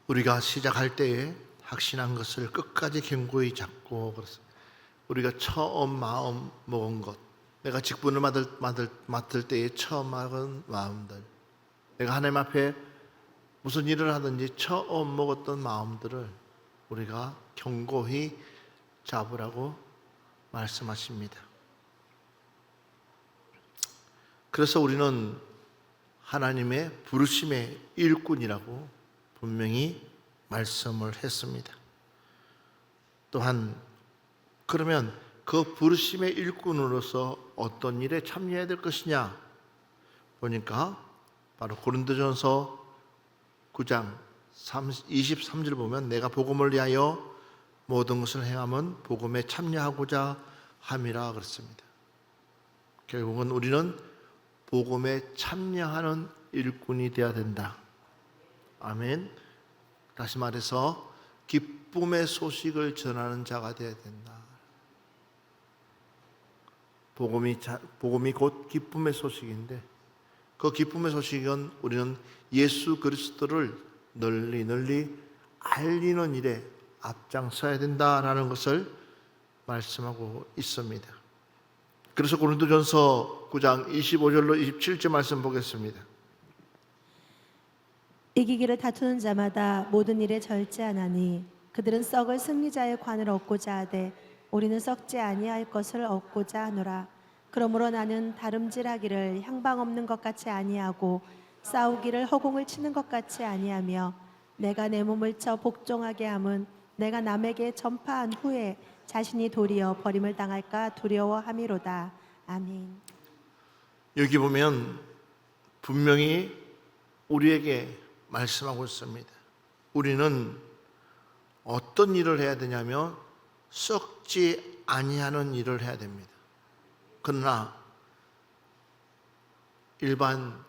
우리가 시작할 때에 확신한 것을 끝까지 견고히 잡고, 우리가 처음 마음 먹은 것, 내가 직분을 맡을 때에 처음 먹은 마음들, 내가 하나님 앞에 무슨 일을 하든지 처음 먹었던 마음들을 우리가 견고히 잡으라고 말씀하십니다. 그래서 우리는 하나님의 부르심의 일꾼이라고 분명히 말씀을 했습니다. 또한 그러면 그 부르심의 일꾼으로서 어떤 일에 참여해야 될 것이냐 보니까 바로 고린도전서 9장 23절 보면 내가 복음을 위하여 모든 것을 행함은 복음에 참여하고자 함이라 그랬습니다. 결국은 우리는 복음에 참여하는 일꾼이 되어야 된다. 아멘. 다시 말해서 기쁨의 소식을 전하는 자가 되어야 된다. 복음이 곧 기쁨의 소식인데, 그 기쁨의 소식은 우리는 예수 그리스도를 널리 알리는 일에 앞장서야 된다라는 것을 말씀하고 있습니다. 그래서 고린도전서 9장 25절로 27절 말씀 보겠습니다. 이기기를 다투는 자마다 모든 일에 절제하나니 그들은 썩을 승리자의 관을 얻고자 하되 우리는 썩지 아니할 것을 얻고자 하노라. 그러므로 나는 다름질하기를 향방 없는 것 같이 아니하고 싸우기를 허공을 치는 것 같이 아니하며 내가 내 몸을 쳐 복종하게 함은 내가 남에게 전파한 후에 자신이 도리어 버림을 당할까 두려워함이로다. 아멘. 여기 보면 분명히 우리에게 말씀하고 있습니다. 우리는 어떤 일을 해야 되냐면 썩지 아니하는 일을 해야 됩니다. 그러나 일반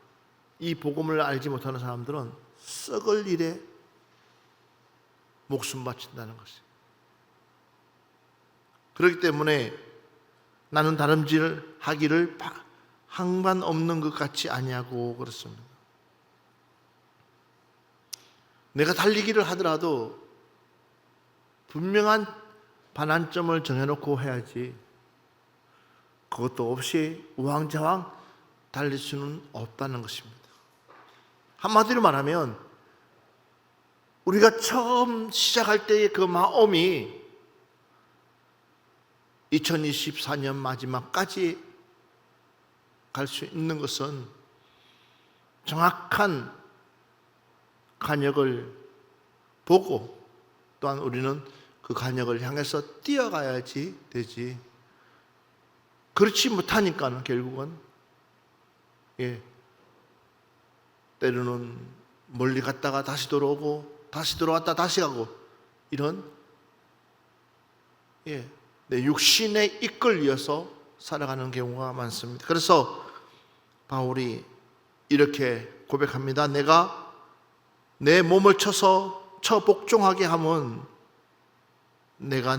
이 복음을 알지 못하는 사람들은 썩을 일에 목숨 바친다는 것이에요. 그렇기 때문에 나는 다름질 하기를 항반 없는 것 같이 아니하고 그렇습니다. 내가 달리기를 하더라도 분명한 반환점을 정해놓고 해야지, 그것도 없이 우왕좌왕 달릴 수는 없다는 것입니다. 한마디로 말하면 우리가 처음 시작할 때의 그 마음이 2024년 마지막까지 갈 수 있는 것은 정확한 간역을 보고 또한 우리는 그 간역을 향해서 뛰어가야지 되지, 그렇지 못하니까는 결국은 때로는 멀리 갔다가 다시 돌아오고 다시 돌아왔다 다시 가고 이런 내 육신에 이끌려서 살아가는 경우가 많습니다. 그래서 바울이 이렇게 고백합니다. 내가 내 몸을 쳐 복종하게 하면 내가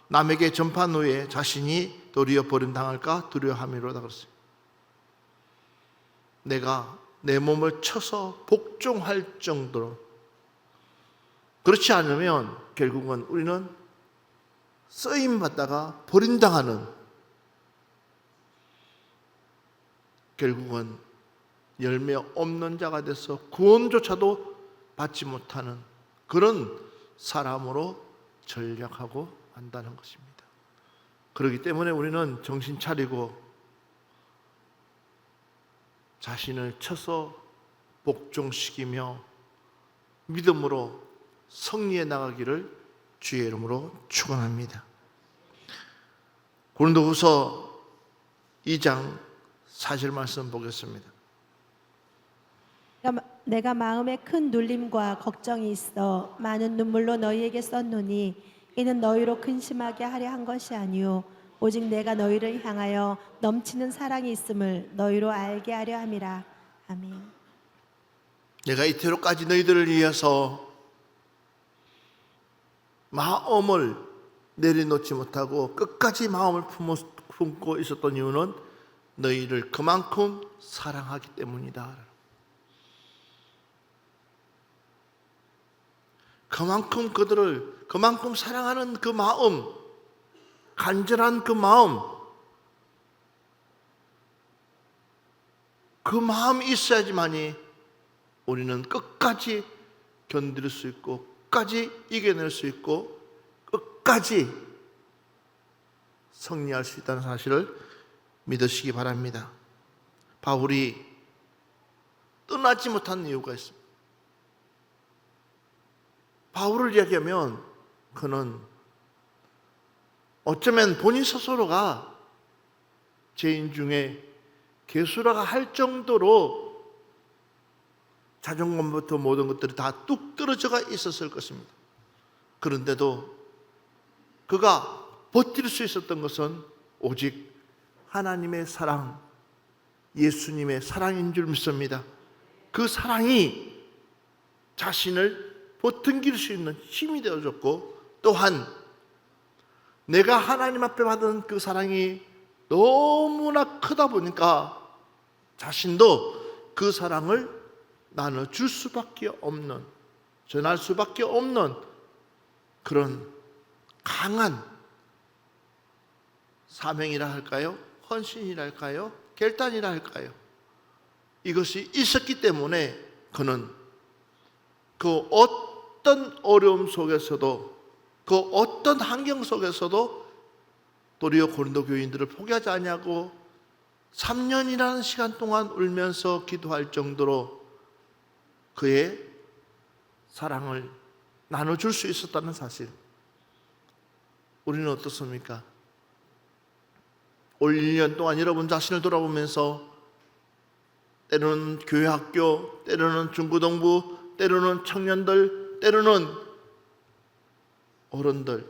남에게 전파한 후에 자신이 도리어 버림당할까 두려워함이로다 그랬어요. 내가 내 몸을 쳐서 복종할 정도로, 그렇지 않으면 결국은 우리는 쓰임 받다가 버림당하는, 결국은 열매 없는 자가 돼서 구원조차도 받지 못하는 그런 사람으로 전락하고 한다는 것입니다. 그렇기 때문에 우리는 정신 차리고 자신을 쳐서 복종시키며 믿음으로 승리해 나가기를 주의 이름으로 축원합니다. 고린도후서 2장 4절 말씀 보겠습니다. 내가 마음에 큰 눌림과 걱정이 있어 많은 눈물로 너희에게 썼노니 이는 너희로 근심하게 하려 한 것이 아니요 오직 내가 너희를 향하여 넘치는 사랑이 있음을 너희로 알게 하려 함이라. 아멘. 내가 이태로까지 너희들을 위해서 마음을 내려놓지 못하고 끝까지 마음을 품고 있었던 이유는 너희를 그만큼 사랑하기 때문이다. 그만큼 그들을 그만큼 사랑하는 그 마음, 간절한 그 마음, 그 마음이 있어야지만이 우리는 끝까지 견딜 수 있고 끝까지 이겨낼 수 있고 끝까지 승리할 수 있다는 사실을 믿으시기 바랍니다. 바울이 떠나지 못한 이유가 있습니다. 바울을 이야기하면 그는 어쩌면 본인 스스로가 죄인 중에 괴수라가 할 정도로 자존감부터 모든 것들이 다 뚝 떨어져가 있었을 것입니다. 그런데도 그가 버틸 수 있었던 것은 오직 하나님의 사랑, 예수님의 사랑인 줄 믿습니다. 그 사랑이 자신을 버팅길 수 있는 힘이 되어줬고, 또한 내가 하나님 앞에 받은 그 사랑이 너무나 크다 보니까 자신도 그 사랑을 나눠줄 수밖에 없는, 전할 수밖에 없는 그런 강한 사명이라 할까요? 헌신이라 할까요? 결단이라 할까요? 이것이 있었기 때문에 그는 그 어떤 어려움 속에서도, 그 어떤 환경 속에서도 도리어 고린도 교인들을 포기하지 아니하고 3년이라는 시간 동안 울면서 기도할 정도로 그의 사랑을 나눠줄 수 있었다는 사실. 우리는 어떻습니까? 올 1년 동안 여러분 자신을 돌아보면서 때로는 교회 학교, 때로는 중고등부, 때로는 청년들, 때로는 어른들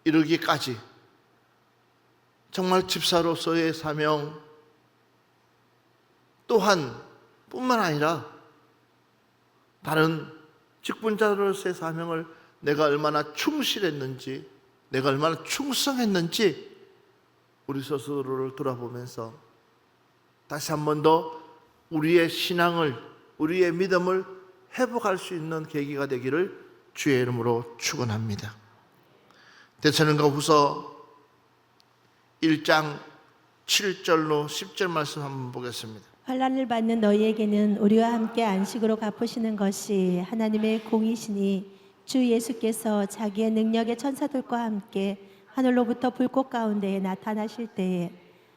이르기까지 정말 집사로서의 사명 또한 뿐만 아니라 다른 직분자로서의 사명을 내가 얼마나 충실했는지, 내가 얼마나 충성했는지 우리 스스로를 돌아보면서 다시 한 번 더 우리의 신앙을, 우리의 믿음을 회복할 수 있는 계기가 되기를 주의 이름으로 축원합니다. 데살로니가 후서 1장 7절로 10절 말씀 한번 보겠습니다. 환난을 받는 너희에게는 우리와 함께 안식으로 갚으시는 것이 하나님의 공이시니, 주 예수께서 자기의 능력의 천사들과 함께 하늘로부터 불꽃 가운데에 나타나실 때에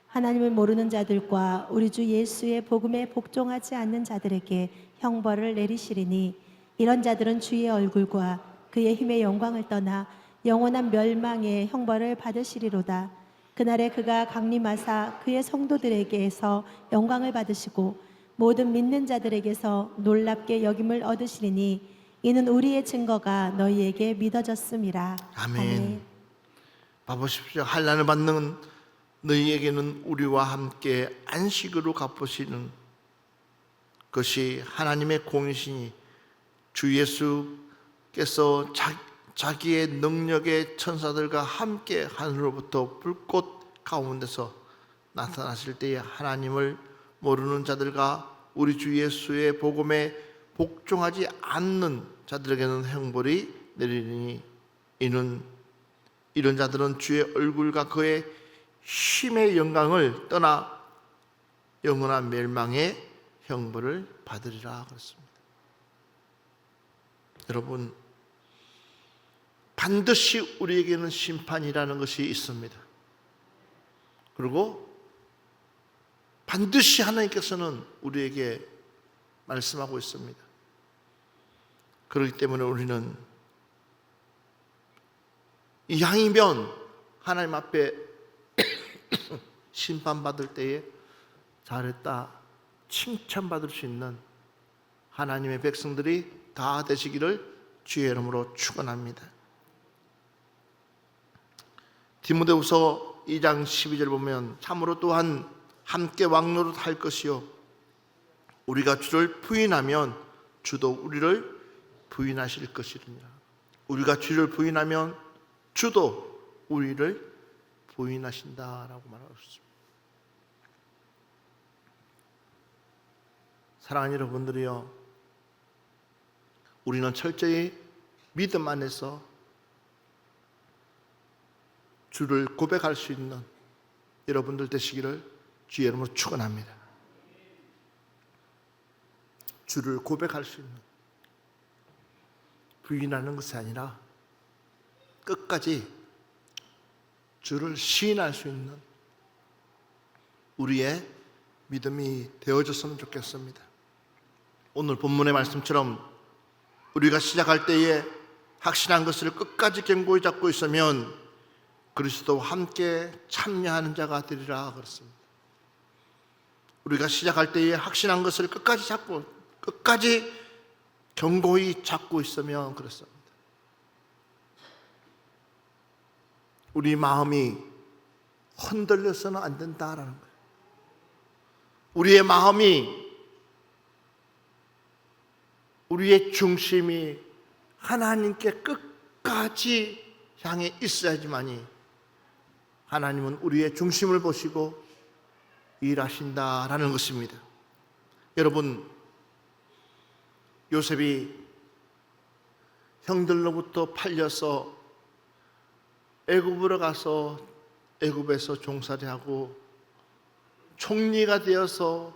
하나님을 모르는 자들과 우리 주 예수의 복음에 복종하지 않는 자들에게 형벌을 내리시리니, 이런 자들은 주의 얼굴과 그의 힘의 영광을 떠나 영원한 멸망의 형벌을 받으시리로다. 그날에 그가 강림하사 그의 성도들에게서 영광을 받으시고 모든 믿는 자들에게서 놀랍게 여김을 얻으시리니, 이는 우리의 증거가 너희에게 믿어졌음이라. 아멘. 봐보십시오. 환난을 받는 너희에게는 우리와 함께 안식으로 갚으시는 것이 하나님의 공이시니, 주 예수께서 자기의 능력의 천사들과 함께 하늘로부터 불꽃 가운데서 나타나실 때에 하나님을 모르는 자들과 우리 주 예수의 복음에 복종하지 않는 자들에게는 형벌이 내리니, 이런 자들은 주의 얼굴과 그의 힘의 영광을 떠나 영원한 멸망의 형벌을 받으리라 그랬습니다. 여러분, 반드시 우리에게는 심판이라는 것이 있습니다. 그리고 반드시 하나님께서는 우리에게 말씀하고 있습니다. 그렇기 때문에 우리는 이왕이면 하나님 앞에 심판받을 때에 잘했다 칭찬받을 수 있는 하나님의 백성들이 다 되시기를 주의 이름으로 축원합니다. 디모데후서 2장 12절 보면 참으로 또한 함께 왕노릇할 것이요 우리가 주를 부인하면 주도 우리를 부인하실 것이니라. 우리가 주를 부인하면 주도 우리를 부인하신다라고 말하고 있습니다. 사랑하는 여러분들이요, 우리는 철저히 믿음 안에서 주를 고백할 수 있는 여러분들 되시기를 주의 이름으로 축원합니다. 주를 고백할 수 있는, 부인하는 것이 아니라 끝까지 주를 시인할 수 있는 우리의 믿음이 되어졌으면 좋겠습니다. 오늘 본문의 말씀처럼 우리가 시작할 때에 확신한 것을 끝까지 견고히 잡고 있으면 그리스도와 함께 참여하는 자가 되리라 그랬습니다. 우리가 시작할 때에 확신한 것을 끝까지 잡고 끝까지 견고히 잡고 있으면 그렇습니다. 우리 마음이 흔들려서는 안 된다라는 거예요. 우리의 마음이, 우리의 중심이 하나님께 끝까지 향해 있어야지만이 하나님은 우리의 중심을 보시고 일하신다라는 것입니다. 여러분, 요셉이 형들로부터 팔려서 애굽으로 가서 애굽에서 종살이하고 총리가 되어서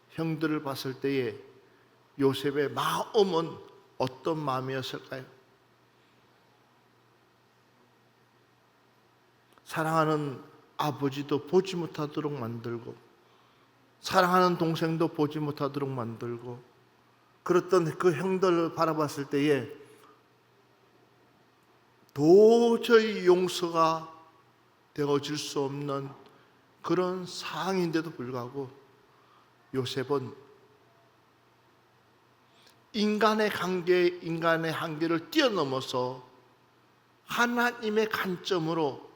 형들을 봤을 때에 요셉의 마음은 어떤 마음이었을까요? 사랑하는 아버지도 보지 못하도록 만들고 사랑하는 동생도 보지 못하도록 만들고 그랬던 그 형들을 바라봤을 때에 도저히 용서가 되어질 수 없는 그런 상황인데도 불구하고 요셉은 인간의 한계를 뛰어넘어서 하나님의 관점으로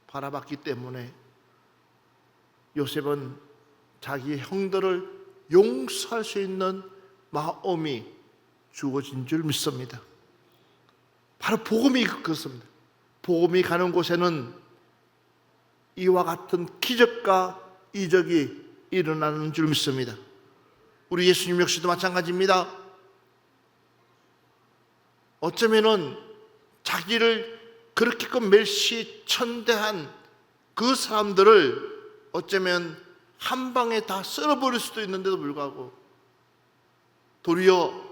바라봤기 때문에 요셉은 자기 형들을 용서할 수 있는 마음이 주어진 줄 믿습니다. 바로 복음이 그렇습니다. 복음이 가는 곳에는 이와 같은 기적과 이적이 일어나는 줄 믿습니다. 우리 예수님 역시도 마찬가지입니다. 어쩌면은 자기를 그렇게끔 멸시천대한 그 사람들을 어쩌면 한 방에 다 쓸어버릴 수도 있는데도 불구하고 도리어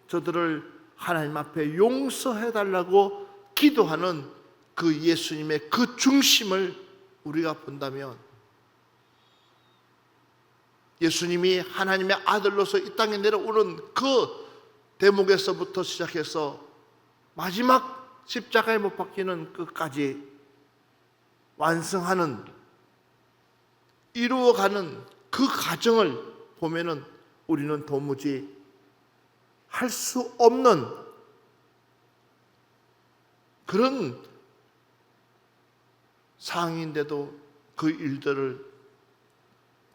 저들을 하나님 앞에 용서해달라고 기도하는 그 예수님의 그 중심을 우리가 본다면 예수님이 하나님의 아들로서 이 땅에 내려오는 그 대목에서부터 시작해서 마지막 십자가에 못 박히는 끝까지 완성하는, 이루어가는 그 과정을 보면은 우리는 도무지 할 수 없는 그런 상황인데도 그 일들을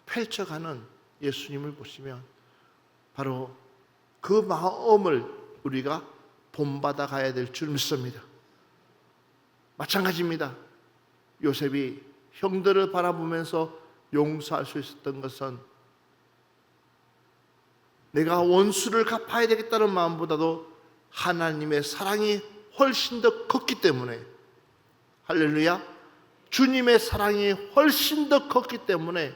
펼쳐가는 예수님을 보시면 바로 그 마음을 우리가 본받아 가야 될 줄 믿습니다. 마찬가지입니다. 요셉이 형들을 바라보면서 용서할 수 있었던 것은 내가 원수를 갚아야 되겠다는 마음보다도 하나님의 사랑이 훨씬 더 컸기 때문에, 할렐루야, 주님의 사랑이 훨씬 더 컸기 때문에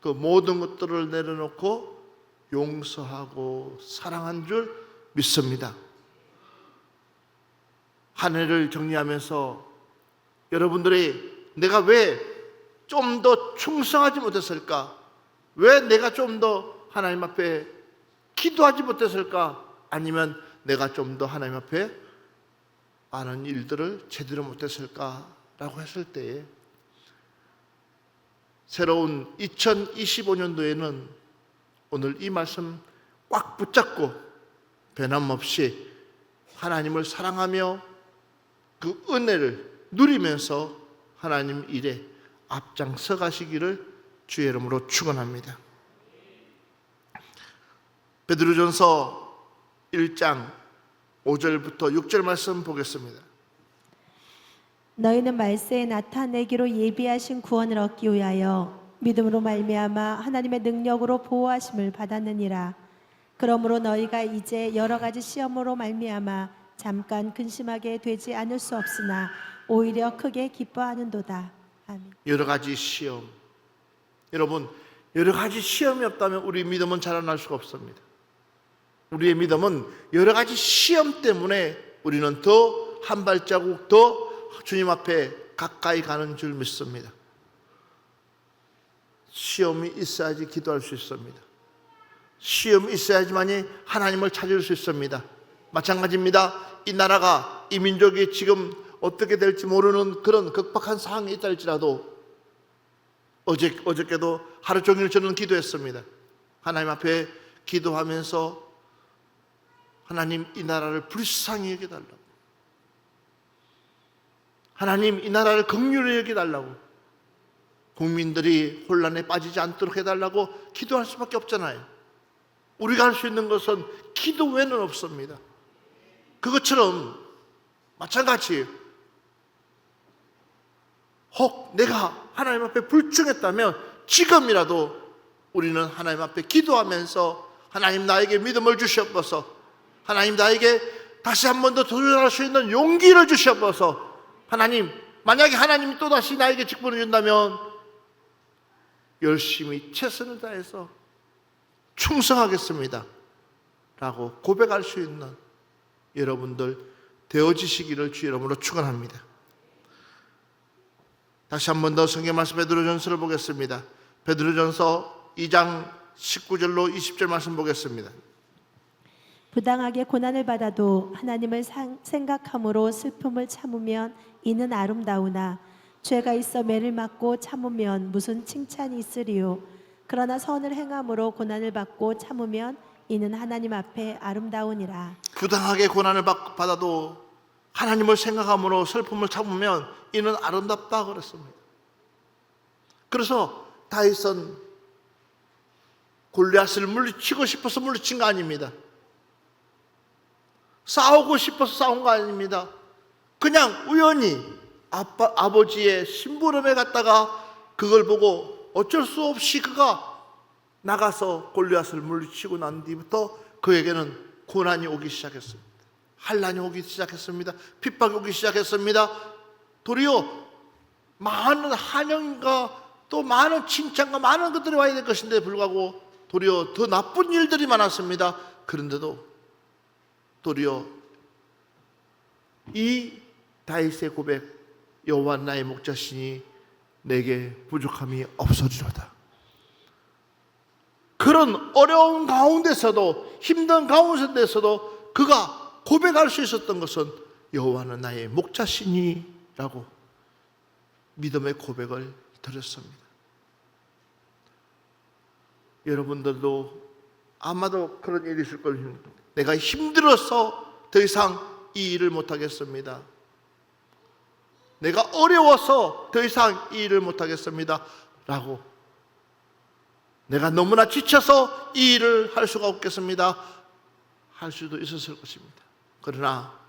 그 모든 것들을 내려놓고 용서하고 사랑한 줄 믿습니다. 한 해를 정리하면서 여러분들이 내가 왜 좀 더 충성하지 못했을까? 왜 내가 좀 더 하나님 앞에 기도하지 못했을까? 아니면 내가 좀 더 하나님 앞에 많은 일들을 제대로 못했을까라고 했을 때에 새로운 2025년도에는 오늘 이 말씀 꽉 붙잡고 변함없이 하나님을 사랑하며 그 은혜를 누리면서 하나님 일에 앞장서 가시기를 주의 이름으로 축원합니다. 베드로전서 1장 5절부터 6절 말씀 보겠습니다. 너희는 말세에 나타내기로 예비하신 구원을 얻기 위하여 믿음으로 말미암아 하나님의 능력으로 보호하심을 받았느니라. 그러므로 너희가 이제 여러 가지 시험으로 말미암아 잠깐 근심하게 되지 않을 수 없으나 오히려 크게 기뻐하는도다. 아멘. 여러 가지 시험, 여러분, 여러 가지 시험이 없다면 우리 믿음은 자라날 수가 없습니다. 우리의 믿음은 여러 가지 시험 때문에 우리는 더 한 발자국 더 주님 앞에 가까이 가는 줄 믿습니다. 시험이 있어야지 기도할 수 있습니다. 시험이 있어야지만이 하나님을 찾을 수 있습니다. 마찬가지입니다. 이 나라가, 이 민족이 지금 어떻게 될지 모르는 그런 극박한 상황이 있다 할지라도 어저께도 하루 종일 저는 기도했습니다. 하나님 앞에 기도하면서 하나님 이 나라를 불쌍히 여겨달라고, 하나님 이 나라를 긍휼히 여겨달라고, 국민들이 혼란에 빠지지 않도록 해달라고 기도할 수밖에 없잖아요. 우리가 할 수 있는 것은 기도 외에는 없습니다. 그것처럼 마찬가지, 혹 내가 하나님 앞에 불충했다면 지금이라도 우리는 하나님 앞에 기도하면서 하나님 나에게 믿음을 주시옵소서, 하나님 나에게 다시 한 번 더 도전할 수 있는 용기를 주시옵소서, 하나님 만약에 하나님이 또다시 나에게 직분을 준다면 열심히 최선을 다해서 충성하겠습니다 라고 고백할 수 있는 여러분들 되어지시기를 주 이름으로 축원합니다. 다시 한 번 더 성경 말씀 베드로전서를 보겠습니다. 베드로전서 2장 19절로 20절 말씀 보겠습니다. 부당하게 고난을 받아도 하나님을 생각함으로 슬픔을 참으면 이는 아름다우나 죄가 있어 매를 맞고 참으면 무슨 칭찬이 있으리요. 그러나 선을 행함으로 고난을 받고 참으면 이는 하나님 앞에 아름다우니라. 부당하게 고난을 받아도 하나님을 생각함으로 슬픔을 참으면 이는 아름답다 그랬습니다. 그래서 다윗은 골리앗을 물리치고 싶어서 물리친 거 아닙니다. 싸우고 싶어서 싸운 거 아닙니다. 그냥 우연히 아버지의 심부름에 갔다가 그걸 보고 어쩔 수 없이 그가 나가서 골리앗을 물리치고 난 뒤부터 그에게는 고난이 오기 시작했습니다. 환난이 오기 시작했습니다. 핍박이 오기 시작했습니다. 도리어 많은 환영과 또 많은 칭찬과 많은 것들이 와야 될 것인데 불구하고 도리어 더 나쁜 일들이 많았습니다. 그런데도 도리어 이 다윗의 고백, 여호와 나의 목자시니 내게 부족함이 없어지로다, 그런 어려운 가운데서도 힘든 가운데서도 그가 고백할 수 있었던 것은 여호와는 나의 목자시니 라고 믿음의 고백을 드렸습니다. 여러분들도 아마도 그런 일이 있을 거예요. 내가 힘들어서 더 이상 이 일을 못하겠습니다. 내가 어려워서 더 이상 이 일을 못하겠습니다 라고, 내가 너무나 지쳐서 이 일을 할 수가 없겠습니다 할 수도 있었을 것입니다. 그러나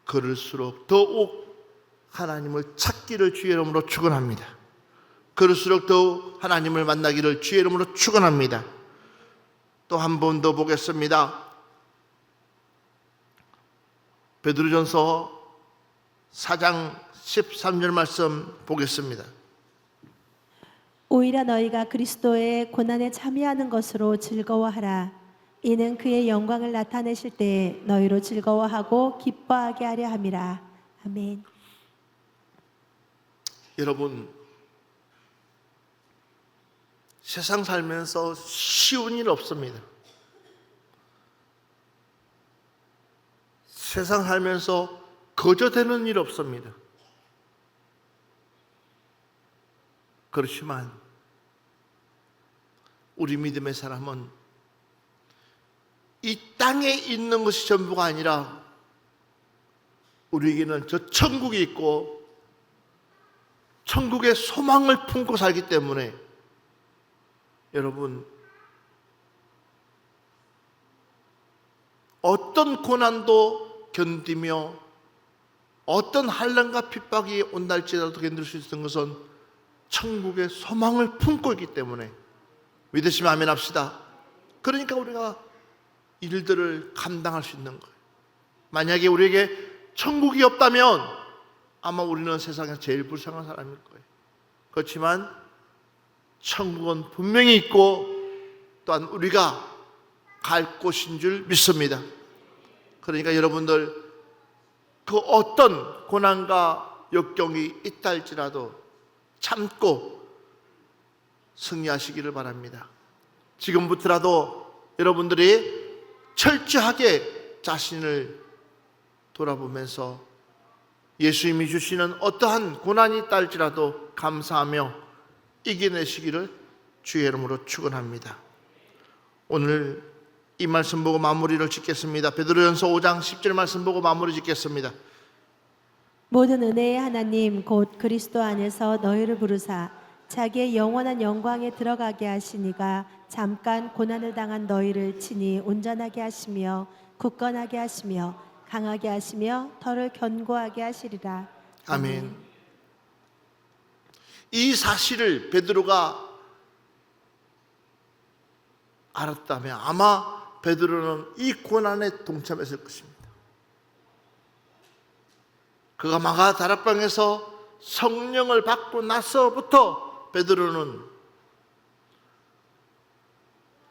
그럴수록 더욱 하나님을 찾기를 주의 이름으로 축원합니다. 그럴수록 더욱 하나님을 만나기를 주의 이름으로 축원합니다. 또 한 번 더 보겠습니다. 베드로전서 4장 13절 말씀 보겠습니다. 오히려 너희가 그리스도의 고난에 참여하는 것으로 즐거워하라. 이는 그의 영광을 나타내실 때에 너희로 즐거워하고 기뻐하게 하려 함이라. 아멘. 여러분, 세상 살면서 쉬운 일 없습니다. 세상 살면서 거저되는 일 없습니다. 그렇지만 우리 믿음의 사람은 이 땅에 있는 것이 전부가 아니라 우리에게는 저 천국이 있고 천국의 소망을 품고 살기 때문에 여러분, 어떤 고난도 견디며 어떤 환난과 핍박이 온다 할지라도 견딜 수 있는 것은 천국의 소망을 품고 있기 때문에 믿으시면 아멘 합시다. 그러니까 우리가 일들을 감당할 수 있는 거예요. 만약에 우리에게 천국이 없다면 아마 우리는 세상에서 제일 불쌍한 사람일 거예요. 그렇지만 천국은 분명히 있고 또한 우리가 갈 곳인 줄 믿습니다. 그러니까 여러분들 그 어떤 고난과 역경이 있다 할지라도 참고 승리하시기를 바랍니다. 지금부터라도 여러분들이 철저하게 자신을 돌아보면서 예수님이 주시는 어떠한 고난이 있다 할지라도 감사하며 이겨내시기를 주의 이름으로 축원합니다. 오늘 이 말씀 보고 마무리를 짓겠습니다. 베드로전서 5장 10절 말씀 보고 마무리 짓겠습니다. 모든 은혜의 하나님 곧 그리스도 안에서 너희를 부르사 자기의 영원한 영광에 들어가게 하시니가 잠깐 고난을 당한 너희를 친히 온전하게 하시며 굳건하게 하시며 강하게 하시며 더를 견고하게 하시리라. 아멘. 이 사실을 베드로가 알았다면 아마 베드로는 이 고난에 동참했을 것입니다. 그가 마가 다락방에서 성령을 받고 나서부터 베드로는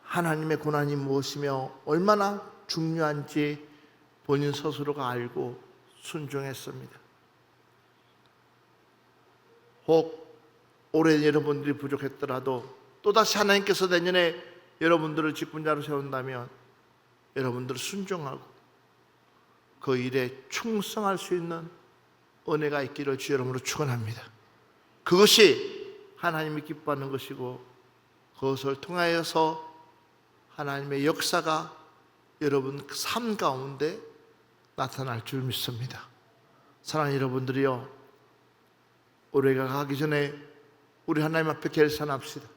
하나님의 고난이 무엇이며 얼마나 중요한지 본인 스스로가 알고 순종했습니다. 혹 올해 여러분들이 부족했더라도 또다시 하나님께서 내년에 여러분들을 직분자로 세운다면 여러분들 순종하고 그 일에 충성할 수 있는 은혜가 있기를 주 여러분으로 축원합니다. 그것이 하나님이 기뻐하는 것이고 그것을 통하여서 하나님의 역사가 여러분 삶 가운데 나타날 줄 믿습니다. 사랑하는 여러분들이요, 올해가 가기 전에 우리 하나님 앞에 결산합시다.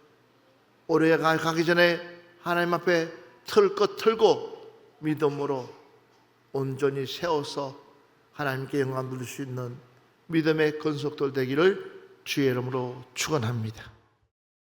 올해가 가기 전에 하나님 앞에 틀 것 틀고 믿음으로 온전히 세워서 하나님께 영광 누릴 수 있는 믿음의 건속들 되기를 주의 이름으로 축원합니다.